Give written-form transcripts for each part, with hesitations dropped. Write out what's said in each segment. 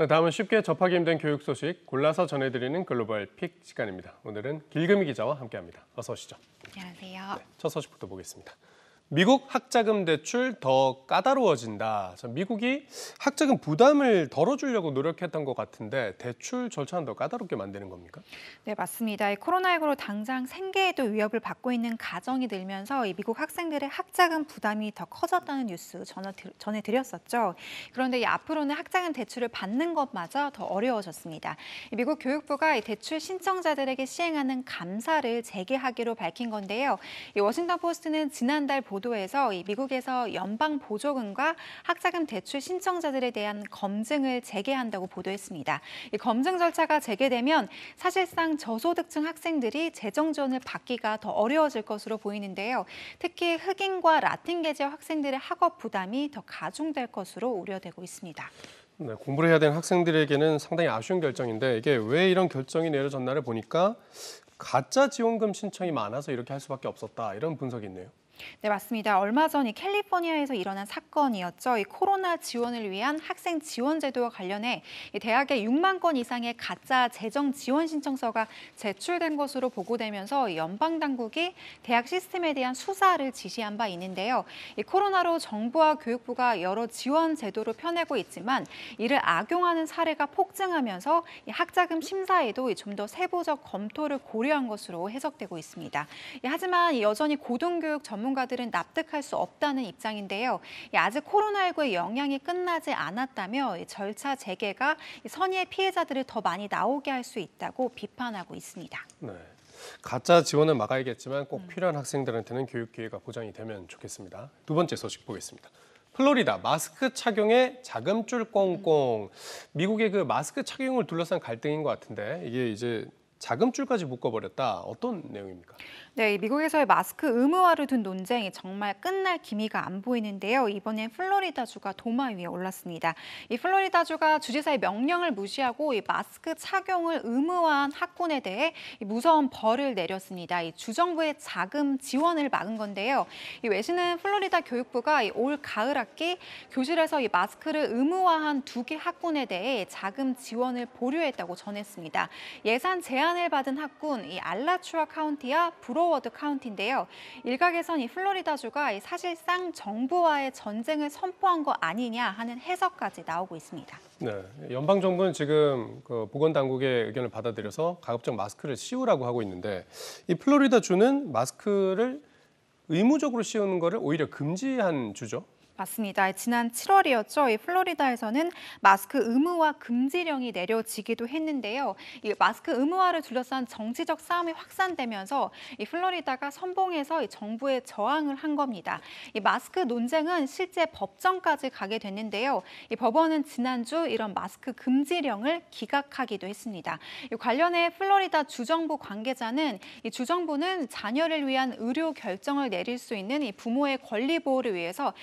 자, 다음은 쉽게 접하기 힘든 교육 소식 골라서 전해드리는 글로벌 픽 시간입니다. 오늘은 길금희 기자와 함께합니다. 어서 오시죠. 안녕하세요. 네, 첫 소식부터 보겠습니다. 미국 학자금 대출 더 까다로워진다. 미국이 학자금 부담을 덜어주려고 노력했던 것 같은데 대출 절차는 더 까다롭게 만드는 겁니까? 네, 맞습니다. 이 코로나19로 당장 생계에도 위협을 받고 있는 가정이 늘면서 이 미국 학생들의 학자금 부담이 더 커졌다는 뉴스 전해드렸었죠. 그런데 이 앞으로는 학자금 대출을 받는 것마저 더 어려워졌습니다. 이 미국 교육부가 이 대출 신청자들에게 시행하는 감사를 재개하기로 밝힌 건데요. 이 워싱턴 포스트는 지난달 보도에서 이 미국에서 연방 보조금과 학자금 대출 신청자들에 대한 검증을 재개한다고 보도했습니다. 이 검증 절차가 재개되면 사실상 저소득층 학생들이 재정 지원을 받기가 더 어려워질 것으로 보이는데요. 특히 흑인과 라틴 계층 학생들의 학업 부담이 더 가중될 것으로 우려되고 있습니다. 네, 공부를 해야 되는 학생들에게는 상당히 아쉬운 결정인데 이게 왜 이런 결정이 내려졌나를 보니까 가짜 지원금 신청이 많아서 이렇게 할 수밖에 없었다. 이런 분석이 있네요. 네, 맞습니다. 얼마 전 이 캘리포니아에서 일어난 사건이었죠. 이 코로나 지원을 위한 학생 지원 제도와 관련해 이 대학에 6만 건 이상의 가짜 재정 지원 신청서가 제출된 것으로 보고되면서 연방 당국이 대학 시스템에 대한 수사를 지시한 바 있는데요. 이 코로나로 정부와 교육부가 여러 지원 제도를 펴내고 있지만 이를 악용하는 사례가 폭증하면서 이 학자금 심사에도 좀 더 세부적 검토를 고려한 것으로 해석되고 있습니다. 하지만 여전히 고등교육 전문가들은 납득할 수 없다는 입장인데요. 아직 코로나19의 영향이 끝나지 않았다며 절차 재개가 선의의 피해자들을 더 많이 나오게 할 수 있다고 비판하고 있습니다. 네, 가짜 지원은 막아야겠지만 꼭 필요한 학생들한테는 교육 기회가 보장이 되면 좋겠습니다. 두 번째 소식 보겠습니다. 플로리다 마스크 착용에 자금줄 꽁꽁. 미국의 그 마스크 착용을 둘러싼 갈등인 것 같은데 이게 이제 자금줄까지 묶어버렸다. 어떤 내용입니까? 네, 미국에서의 마스크 의무화를 둔 논쟁이 정말 끝날 기미가 안 보이는데요. 이번엔 플로리다주가 도마 위에 올랐습니다. 이 플로리다주가 주지사의 명령을 무시하고 이 마스크 착용을 의무화한 학군에 대해 무서운 벌을 내렸습니다. 이 주정부의 자금 지원을 막은 건데요. 이 외신은 플로리다 교육부가 올 가을 학기 교실에서 이 마스크를 의무화한 2개 학군에 대해 자금 지원을 보류했다고 전했습니다. 예산 제한을 받은 학군 이 알라추아 카운티와 브로워드 카운티인데요. 일각에선 이 플로리다주가 사실상 정부와의 전쟁을 선포한 거 아니냐 하는 해석까지 나오고 있습니다. 네, 연방 정부는 지금 그 보건당국의 의견을 받아들여서 가급적 마스크를 씌우라고 하고 있는데 이 플로리다주는 마스크를 의무적으로 씌우는 것을 오히려 금지한 주죠. 맞습니다. 지난 7월이었죠. 이 플로리다에서는 마스크 의무화 금지령이 내려지기도 했는데요. 이 마스크 의무화를 둘러싼 정치적 싸움이 확산되면서 이 플로리다가 선봉해서 이 정부에 저항을 한 겁니다. 이 마스크 논쟁은 실제 법정까지 가게 됐는데요. 이 법원은 지난주 이런 마스크 금지령을 기각하기도 했습니다. 이 관련해 플로리다 주정부 관계자는 이 주정부는 자녀를 위한 의료 결정을 내릴 수 있는 이 부모의 권리 보호를 위해서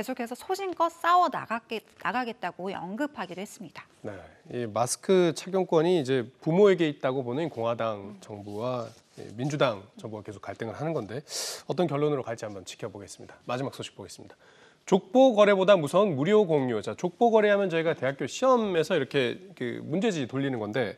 계속해서 소신껏 싸워 나가겠다고 언급하기도 했습니다. 네, 이 마스크 착용권이 이제 부모에게 있다고 보는 공화당 정부와 민주당 정부가 계속 갈등을 하는 건데 어떤 결론으로 갈지 한번 지켜보겠습니다. 마지막 소식 보겠습니다. 족보 거래보다 무서운 무료 공유. 자, 족보 거래하면 저희가 대학교 시험에서 이렇게 그 문제지 돌리는 건데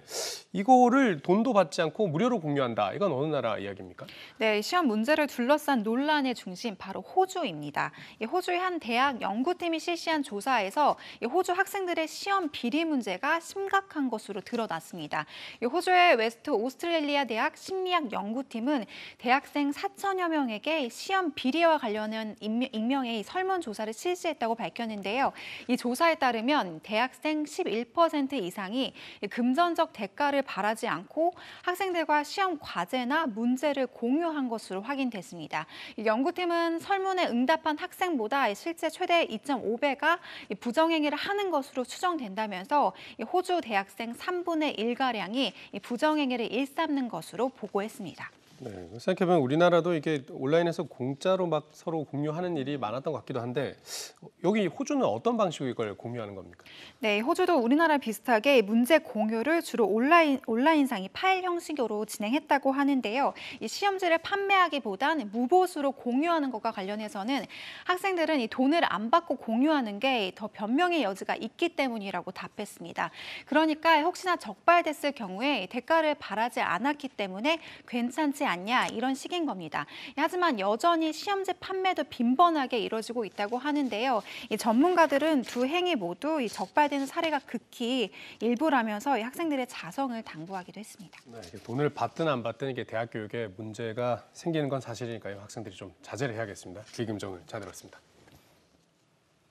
이거를 돈도 받지 않고 무료로 공유한다. 이건 어느 나라 이야기입니까? 네, 시험 문제를 둘러싼 논란의 중심 바로 호주입니다. 이 호주의 한 대학 연구팀이 실시한 조사에서 이 호주 학생들의 시험 비리 문제가 심각한 것으로 드러났습니다. 이 호주의 웨스트 오스트레일리아 대학 심리학 연구팀은 대학생 4천여 명에게 시험 비리와 관련한 익명의 설문조사를 실시했다고 밝혔는데요. 이 조사에 따르면 대학생 11% 이상이 금전적 대가를 바라지 않고 학생들과 시험 과제나 문제를 공유한 것으로 확인됐습니다. 이 연구팀은 설문에 응답한 학생보다 실제 최대 2.5배가 부정행위를 하는 것으로 추정된다면서 호주 대학생 3분의 1가량이 부정행위를 일삼는 것으로 보고했습니다. 네, 생각해보면 우리나라도 이게 온라인에서 공짜로 막 서로 공유하는 일이 많았던 것 같기도 한데 여기 호주는 어떤 방식으로 이걸 공유하는 겁니까? 네, 호주도 우리나라 비슷하게 문제 공유를 주로 온라인상의 파일 형식으로 진행했다고 하는데요. 이 시험지를 판매하기보단 무보수로 공유하는 것과 관련해서는 학생들은 이 돈을 안 받고 공유하는 게 더 변명의 여지가 있기 때문이라고 답했습니다. 그러니까 혹시나 적발됐을 경우에 대가를 바라지 않았기 때문에 괜찮지 않냐 이런 식인 겁니다. 하지만 여전히 시험지 판매도 빈번하게 이뤄지고 있다고 하는데요. 이 전문가들은 두 행위 모두 이 적발되는 사례가 극히 일부라면서 이 학생들의 자성을 당부하기도 했습니다. 네, 이게 돈을 받든 안 받든 이게 대학 교육에 문제가 생기는 건 사실이니까요. 학생들이 좀 자제를 해야겠습니다. 귀금정을 잘 들었습니다.